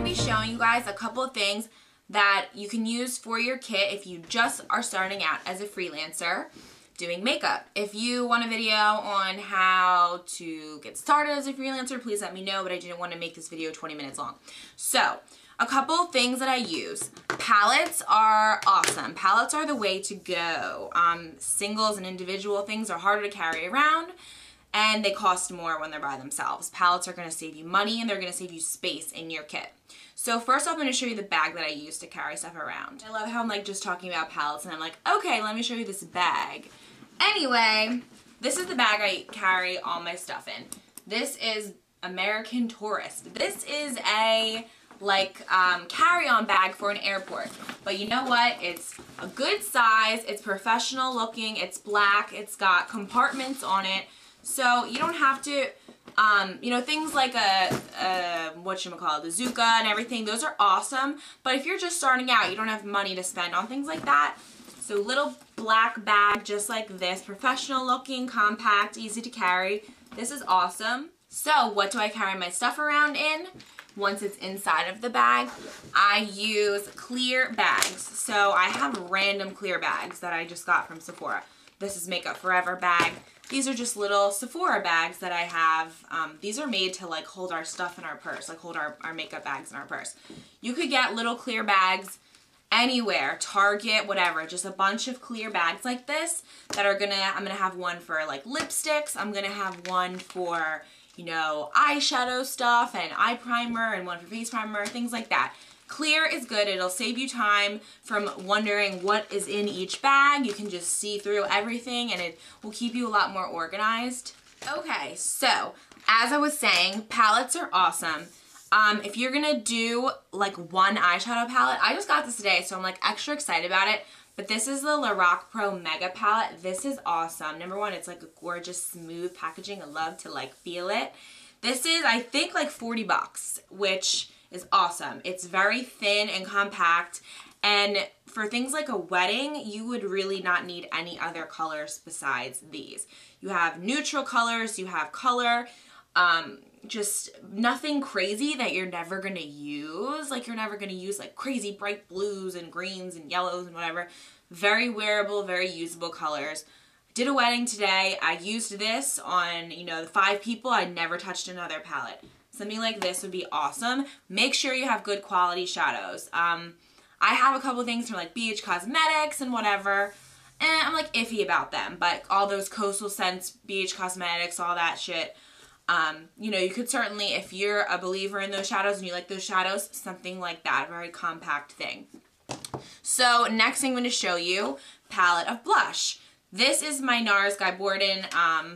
be showing you guys a couple of things that you can use for your kit if you just are starting out as a freelancer doing makeup. If you want a video on how to get started as a freelancer, please let me know, but I didn't want to make this video 20 minutes long. So, a couple of things that I use. Palettes are awesome. Palettes are the way to go. Singles and individual things are harder to carry around, and they cost more when they're by themselves. Palettes are going to save you money, and they're going to save you space in your kit. So first off, I'm going to show you the bag that I use to carry stuff around. I love how I'm like just talking about palettes, and I'm like, okay, let me show you this bag. Anyway, this is the bag I carry all my stuff in. This is American Tourist. This is a carry-on bag for an airport. But you know what? It's a good size, it's professional looking, it's black, it's got compartments on it. So you don't have to, you know, things like the Zuka and everything, those are awesome. But if you're just starting out, you don't have money to spend on things like that. So little black bag just like this, professional looking, compact, easy to carry. This is awesome. So what do I carry my stuff around in? Once it's inside of the bag, I use clear bags. So I have random clear bags that I just got from Sephora. This is Makeup Forever bag. These are just little Sephora bags that I have. These are made to like hold our stuff in our purse, like hold our makeup bags in our purse. You could get little clear bags anywhere, Target, whatever, just a bunch of clear bags like this that are I'm gonna have one for like lipsticks, I'm gonna have one for, you know, eyeshadow stuff and eye primer, and one for face primer, things like that. Clear is good. It'll save you time from wondering what is in each bag. You can just see through everything, and it will keep you a lot more organized. Okay, so as I was saying, palettes are awesome. If you're gonna do like one eyeshadow palette, I just got this today, so I'm like extra excited about it. But this is the Lorac Pro Mega Palette. This is awesome. Number one, it's like a gorgeous, smooth packaging. I love to like feel it. This is, I think, like 40 bucks, which is awesome. It's very thin and compact. And for things like a wedding, you would really not need any other colors besides these. You have neutral colors, you have color, just nothing crazy that you're never gonna use. Like, you're never gonna use like crazy bright blues and greens and yellows and whatever. Very wearable, very usable colors. Did a wedding today. I used this on, you know, the 5 people. I never touched another palette. Something like this would be awesome. Make sure you have good quality shadows. I have a couple things from like BH Cosmetics and whatever, and I'm like iffy about them, but all those Coastal Scents, BH Cosmetics, all that shit, you know, you could certainly, if you're a believer in those shadows and you like those shadows, something like that, very compact thing. So next thing I'm going to show you, palette of blush. This is my NARS Guy Borden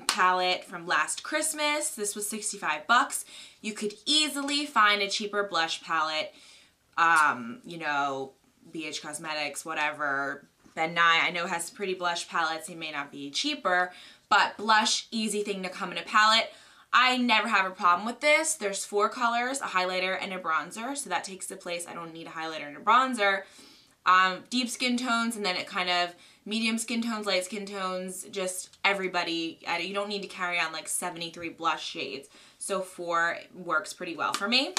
palette from last Christmas. This was 65 bucks. You could easily find a cheaper blush palette, you know, BH Cosmetics, whatever. Ben Nye, I know, has pretty blush palettes. They may not be cheaper, but blush, easy thing to come in a palette. I never have a problem with this. There's 4 colors, a highlighter and a bronzer, so that takes the place. I don't need a highlighter and a bronzer. Deep skin tones, and then it kind of medium skin tones, light skin tones, just everybody. You don't need to carry on like 73 blush shades, so 4 works pretty well for me.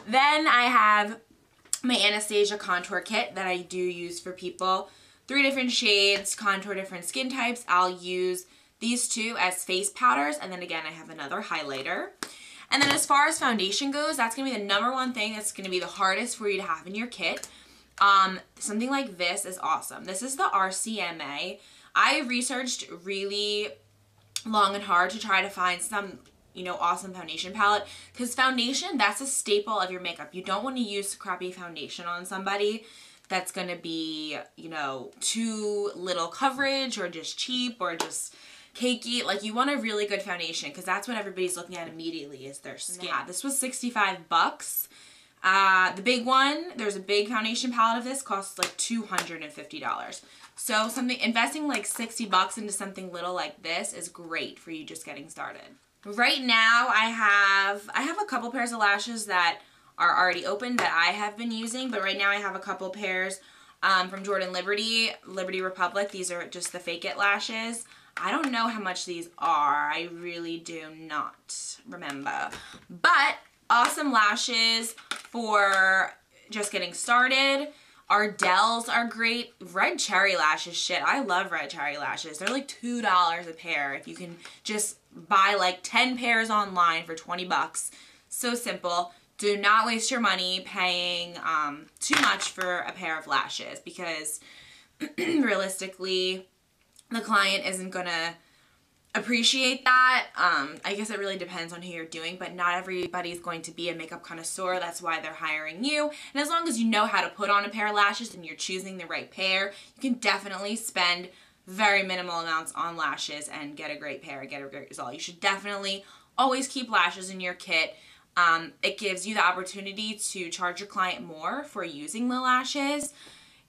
Then I have my Anastasia contour kit that I do use for people. 3 different shades, contour different skin types. I'll use these 2 as face powders, and then again I have another highlighter. And then as far as foundation goes, that's going to be the #1 thing that's going to be the hardest for you to have in your kit. Something like this is awesome. This is the RCMA. I researched really long and hard to try to find some, you know, awesome foundation palette, because foundation, that's a staple of your makeup. You don't want to use crappy foundation on somebody that's going to be, you know, too little coverage or just cheap or just cakey. Like, you want a really good foundation, because that's what everybody's looking at immediately is their skin. Yeah, this was 65 bucks. The big one, there's a big foundation palette of this, costs like $250. So investing like 60 bucks into something little like this is great for you just getting started. Right now I have a couple pairs of lashes that are already open that I have been using, but right now I have a couple pairs from Jordan Liberty Republic. These are just the Fake It lashes. I don't know how much these are. I really do not remember. But awesome lashes, for just getting started. Ardell's are great. Red Cherry Lashes, shit, I love Red Cherry Lashes. They're like $2 a pair if you can just buy like 10 pairs online for 20 bucks. So simple. Do not waste your money paying too much for a pair of lashes, because realistically, the client isn't gonna appreciate that. I guess it really depends on who you're doing, but not everybody's going to be a makeup connoisseur. That's why they're hiring you. And as long as you know how to put on a pair of lashes and you're choosing the right pair, you can definitely spend very minimal amounts on lashes and get a great pair, get a great result. You should definitely always keep lashes in your kit. It gives you the opportunity to charge your client more for using the lashes,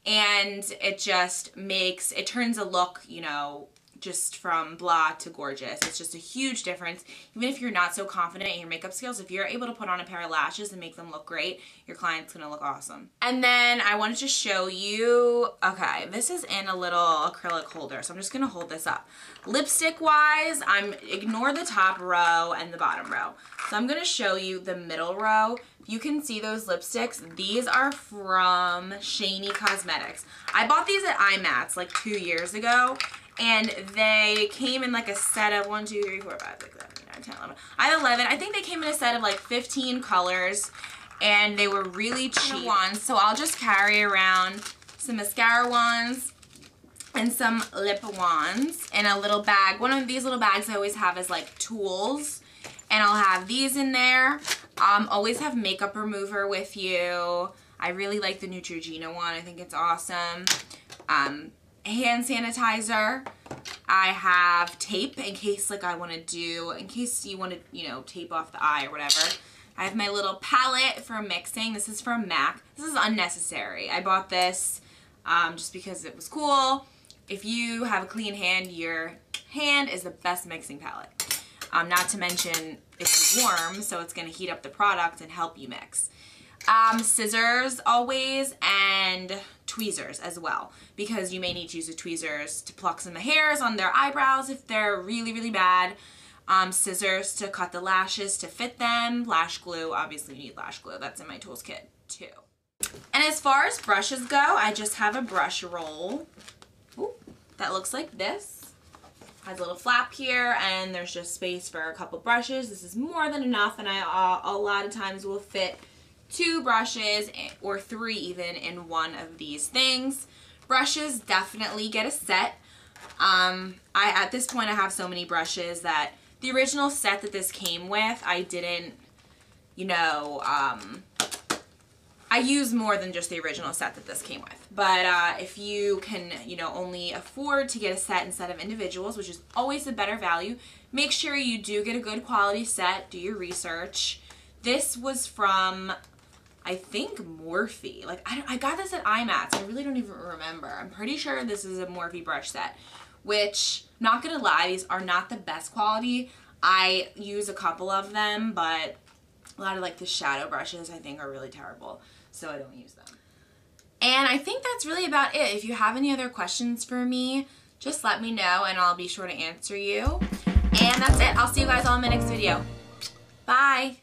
and it just makes, it turns a look, you know, just from blah to gorgeous. It's just a huge difference. Even if you're not so confident in your makeup skills, if you're able to put on a pair of lashes and make them look great, your client's gonna look awesome. And then I wanted to show you, okay, this is in a little acrylic holder, so I'm just gonna hold this up. Lipstick wise, ignore the top row and the bottom row. So I'm gonna show you the middle row. You can see those lipsticks. These are from Shany Cosmetics. I bought these at IMATS like 2 years ago, and they came in like a set of 1, 2, 3, 4, 5, 6, 7, 8, 9, 10, 11. I have 11. I think they came in a set of like 15 colors, and they were really cheap ones. So I'll just carry around some mascara wands and some lip wands in a little bag. One of these little bags I always have is like tools, and I'll have these in there. Always have makeup remover with you. I really like the Neutrogena one. I think it's awesome. Hand sanitizer. I have tape in case like I want to do, in case you want to, you know, tape off the eye or whatever. I have my little palette for mixing. This is from MAC. This is unnecessary. I bought this just because it was cool. If you have a clean hand, your hand is the best mixing palette. Not to mention it's warm, so it's going to heat up the product and help you mix. Scissors always, and tweezers as well, because you may need to use the tweezers to pluck some hairs on their eyebrows if they're really, really bad. Scissors to cut the lashes to fit them. Lash glue, obviously you need lash glue. That's in my tools kit too. And as far as brushes go, I just have a brush roll. Ooh, that looks like this. Has a little flap here, and there's just space for a couple brushes. This is more than enough, and I a lot of times will fit 2 brushes or 3 even in one of these things. Brushes, definitely get a set. At this point I have so many brushes that the original set that this came with, I didn't, you know, I use more than just the original set that this came with. But if you can, you know, only afford to get a set instead of individuals, which is always the better value, make sure you do get a good quality set, do your research. This was from, I think, Morphe. Like, I got this at IMATS. I really don't even remember. I'm pretty sure this is a Morphe brush set, which, not gonna lie, these are not the best quality. I use a couple of them, but a lot of like the shadow brushes I think are really terrible, so I don't use them. And I think that's really about it. If you have any other questions for me, just let me know and I'll be sure to answer you. And that's it. I'll see you guys all in my next video. Bye!